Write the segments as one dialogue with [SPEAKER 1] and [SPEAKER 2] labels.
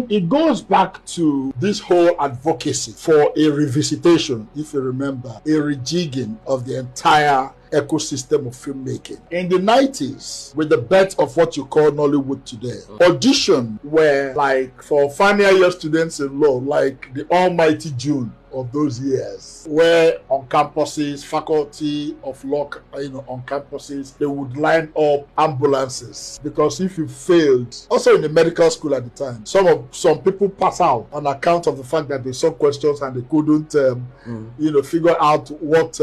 [SPEAKER 1] then it goes back to this whole advocacy for a revisitation, if you remember, a rejigging of the entire ecosystem of filmmaking. In the 90s, with the birth of what you call Nollywood today, audition were like for final year students in law, like the almighty June of those years, where on campuses, faculty of law, on campuses, they would line up ambulances, because if you failed, also in the medical school at the time, some people pass out on account of the fact that they saw questions and they couldn't, figure out what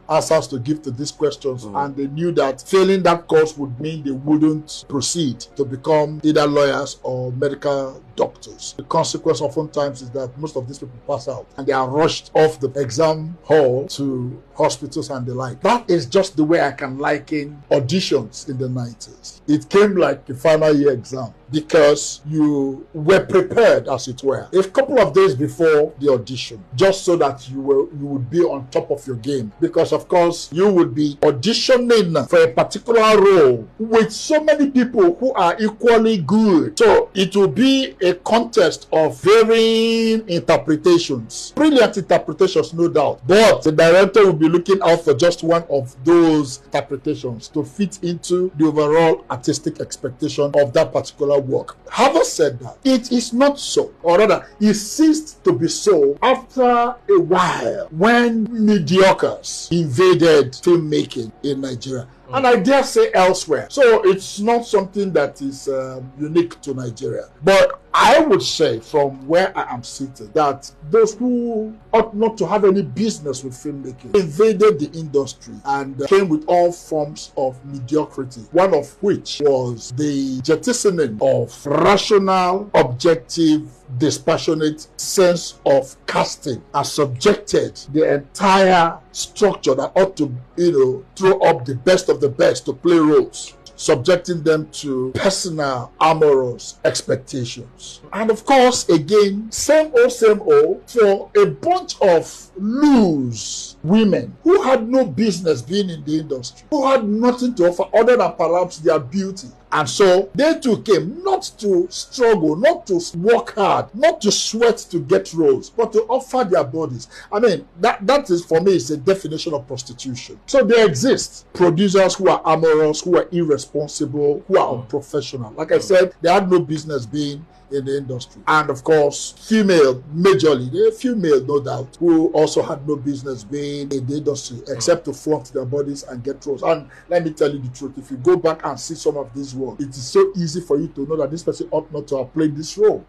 [SPEAKER 1] answers to give to these questions, and they knew that failing that course would mean they wouldn't proceed to become either lawyers or medical doctors. The consequence oftentimes is that most of these people pass out and they are rushed off the exam hall to hospitals and the like. That is just the way I can liken auditions in the 90s. It came like the final year exam, because you were prepared, as it were, a couple of days before the audition, just so that you would be on top of your game. Because of course you would be auditioning for a particular role with so many people who are equally good. So it will be a contest of varying interpretations, brilliant interpretations, no doubt. But the director will be looking out for just one of those interpretations to fit into the overall artistic expectation of that particular work. Having said that, it is not so, or rather, it ceased to be so after a while when mediocres invaded filmmaking in Nigeria. And I dare say elsewhere. So it's not something that is unique to Nigeria. But I would say, from where I am seated, that those who ought not to have any business with filmmaking invaded the industry and came with all forms of mediocrity, one of which was the jettisoning of rational, objective, dispassionate sense of casting, and subjected the entire structure that ought to, throw up the best of the best to play roles, subjecting them to personal, amorous expectations. And of course, again, same old for a bunch of loose women who had no business being in the industry, who had nothing to offer other than perhaps their beauty. And so they too came not to struggle, not to work hard, not to sweat to get roles, but to offer their bodies. I mean, that is, for me, is the definition of prostitution. So there exist producers who are amorous, who are irresponsible, who are unprofessional. Like I said, they had no business being in the industry. And of course, majorly, there are female, no doubt, who also had no business being in the industry except to flaunt their bodies and get roles. And let me tell you the truth, if you go back and see some of these work, it is so easy for you to know that this person ought not to have played this role.